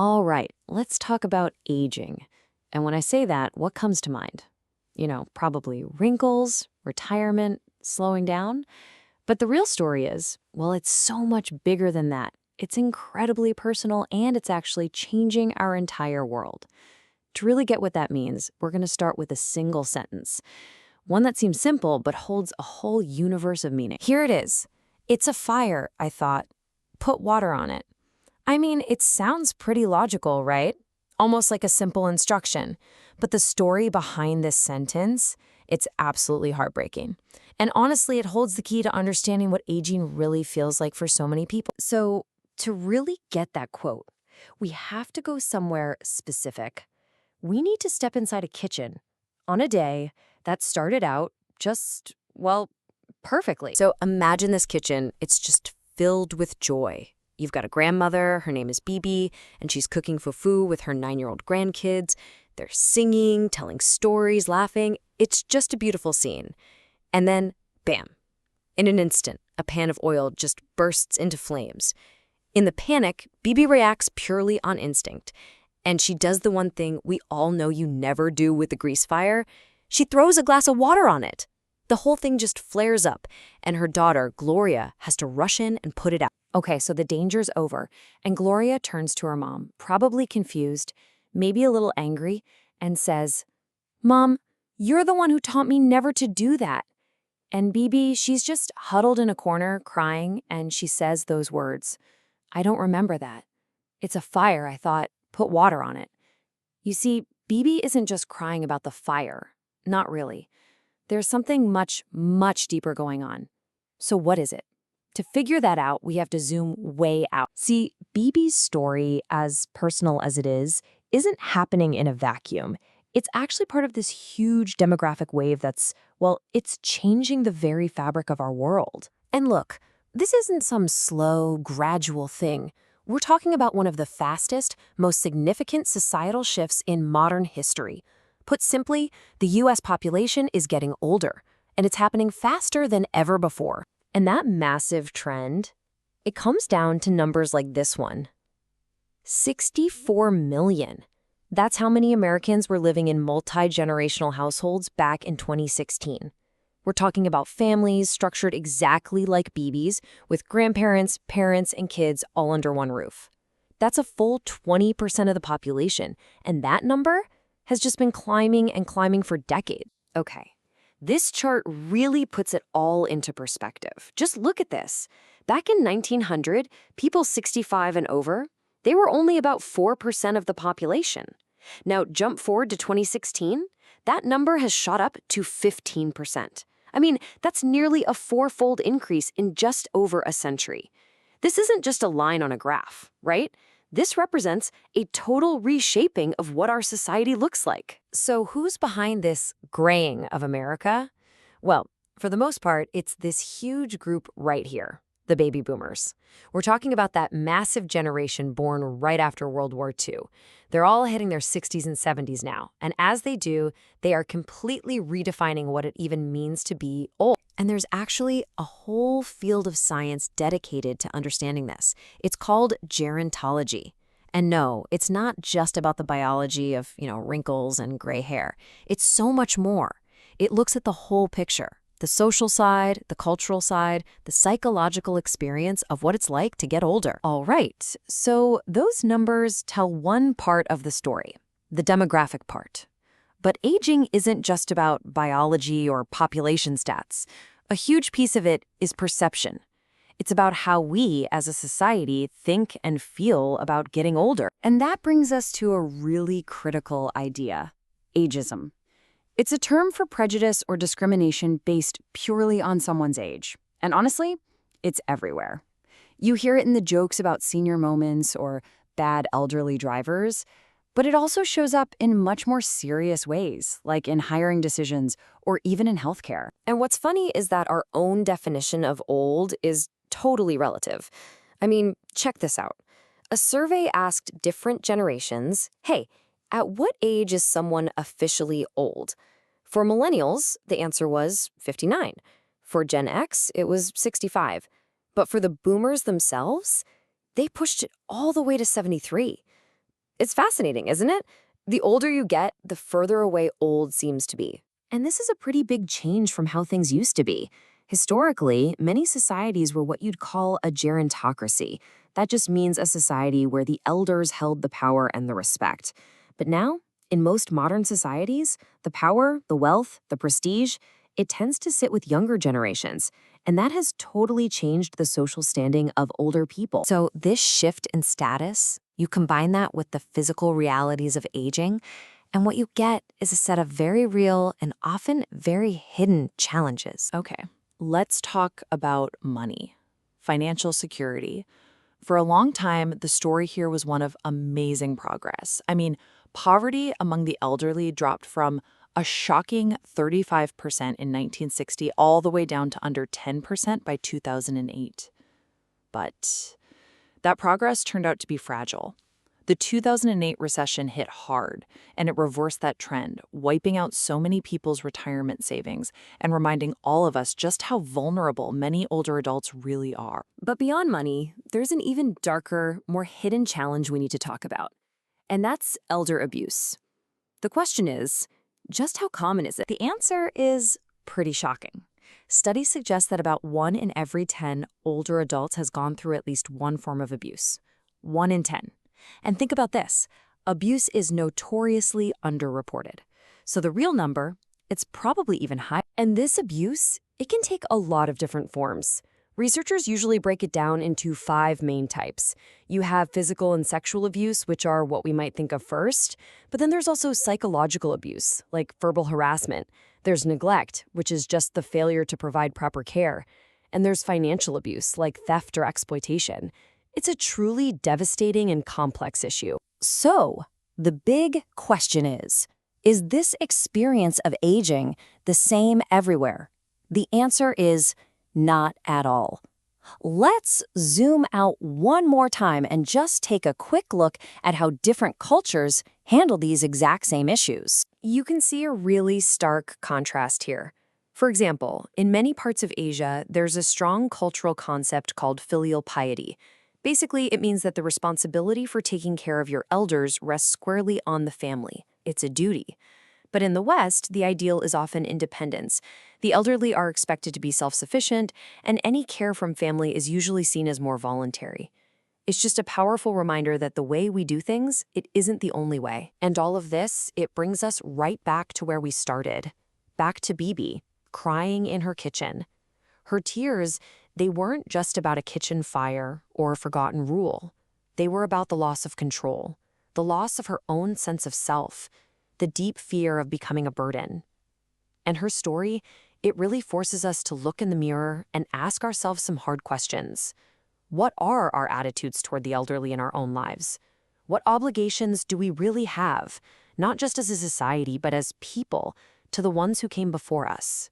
All right, let's talk about aging. And when I say that, what comes to mind? Probably wrinkles, retirement, slowing down. But the real story is, well, it's so much bigger than that. It's incredibly personal and it's actually changing our entire world. To really get what that means, we're going to start with a single sentence. One that seems simple but holds a whole universe of meaning. Here it is. It's a fire, I thought. Put water on it. I mean, it sounds pretty logical, right? Almost like a simple instruction. But the story behind this sentence, it's absolutely heartbreaking. And honestly, it holds the key to understanding what aging really feels like for so many people. So, to really get that quote, we have to go somewhere specific. We need to step inside a kitchen on a day that started out just, well, perfectly. So imagine this kitchen, it's just filled with joy. You've got a grandmother, her name is Bibi, and she's cooking fufu with her 9-year-old grandkids. They're singing, telling stories, laughing. It's just a beautiful scene. And then, bam, in an instant, a pan of oil just bursts into flames. In the panic, Bibi reacts purely on instinct. And she does the one thing we all know you never do with the grease fire. She throws a glass of water on it. The whole thing just flares up, and her daughter, Gloria, has to rush in and put it out. Okay, so the danger's over, and Gloria turns to her mom, probably confused, maybe a little angry, and says, "Mom, you're the one who taught me never to do that." And Bibi, she's just huddled in a corner, crying, and she says those words. "I don't remember that. It's a fire, I thought. Put water on it." You see, Bibi isn't just crying about the fire. Not really. There's something much, much deeper going on. So what is it? To figure that out, we have to zoom way out. See, Bibi's story, as personal as it is, isn't happening in a vacuum. It's actually part of this huge demographic wave that's, well, it's changing the very fabric of our world. And look, this isn't some slow, gradual thing. We're talking about one of the fastest, most significant societal shifts in modern history. Put simply, the U.S. population is getting older, and it's happening faster than ever before. And that massive trend, it comes down to numbers like this one. 64 million. That's how many Americans were living in multi-generational households back in 2016. We're talking about families structured exactly like Bibi's, with grandparents, parents, and kids all under one roof. That's a full 20% of the population, and that number has just been climbing and climbing for decades. Okay, this chart really puts it all into perspective. Just look at this. Back in 1900, people 65 and over, they were only about 4% of the population. Now, jump forward to 2016, that number has shot up to 15%. I mean, that's nearly a 4-fold increase in just over a century. This isn't just a line on a graph, right? This represents a total reshaping of what our society looks like. So who's behind this graying of America? Well, for the most part, it's this huge group right here, the baby boomers. We're talking about that massive generation born right after World War II. They're all hitting their 60s and 70s now, and as they do, they are completely redefining what it even means to be old. And there's actually a whole field of science dedicated to understanding this. It's called gerontology. And no, it's not just about the biology of, wrinkles and gray hair. It's so much more. It looks at the whole picture. The social side, the cultural side, the psychological experience of what it's like to get older. All right, so those numbers tell one part of the story, the demographic part. But aging isn't just about biology or population stats. A huge piece of it is perception. It's about how we, as a society, think and feel about getting older. And that brings us to a really critical idea, ageism. It's a term for prejudice or discrimination based purely on someone's age. And honestly, it's everywhere. You hear it in the jokes about senior moments or bad elderly drivers, but it also shows up in much more serious ways, like in hiring decisions or even in healthcare. And what's funny is that our own definition of old is totally relative. I mean, check this out. A survey asked different generations, hey, at what age is someone officially old? For millennials, the answer was 59. For Gen X, it was 65. But for the boomers themselves, they pushed it all the way to 73. It's fascinating, isn't it? The older you get, the further away old seems to be. And this is a pretty big change from how things used to be. Historically, many societies were what you'd call a gerontocracy. That just means a society where the elders held the power and the respect. But now, in most modern societies, the power, the wealth, the prestige, it tends to sit with younger generations. And that has totally changed the social standing of older people. So this shift in status, you combine that with the physical realities of aging, and what you get is a set of very real and often very hidden challenges. Okay, let's talk about money, financial security. For a long time, the story here was one of amazing progress. I mean, poverty among the elderly dropped from a shocking 35% in 1960 all the way down to under 10% by 2008. But that progress turned out to be fragile. The 2008 recession hit hard, and it reversed that trend, wiping out so many people's retirement savings and reminding all of us just how vulnerable many older adults really are. But beyond money, there's an even darker, more hidden challenge we need to talk about, and that's elder abuse. The question is, just how common is it? The answer is pretty shocking. Studies suggest that about 1 in every 10 older adults has gone through at least one form of abuse. 1 in 10. And think about this. Abuse is notoriously underreported. So the real number, it's probably even higher. And this abuse, it can take a lot of different forms. Researchers usually break it down into 5 main types. You have physical and sexual abuse, which are what we might think of first. But then there's also psychological abuse, like verbal harassment. There's neglect, which is just the failure to provide proper care. And there's financial abuse, like theft or exploitation. It's a truly devastating and complex issue. So, the big question is this experience of aging the same everywhere? The answer is not at all. Let's zoom out one more time and just take a quick look at how different cultures handle these exact same issues. You can see a really stark contrast here. For example, in many parts of Asia, there's a strong cultural concept called filial piety. Basically, it means that the responsibility for taking care of your elders rests squarely on the family. It's a duty. But in the West, the ideal is often independence. The elderly are expected to be self-sufficient, and any care from family is usually seen as more voluntary. It's just a powerful reminder that the way we do things, it isn't the only way. And all of this, it brings us right back to where we started. Back to Bibi, crying in her kitchen. Her tears, they weren't just about a kitchen fire or a forgotten rule. They were about the loss of control, the loss of her own sense of self, the deep fear of becoming a burden. And her story, it really forces us to look in the mirror and ask ourselves some hard questions. What are our attitudes toward the elderly in our own lives? What obligations do we really have, not just as a society, but as people, to the ones who came before us?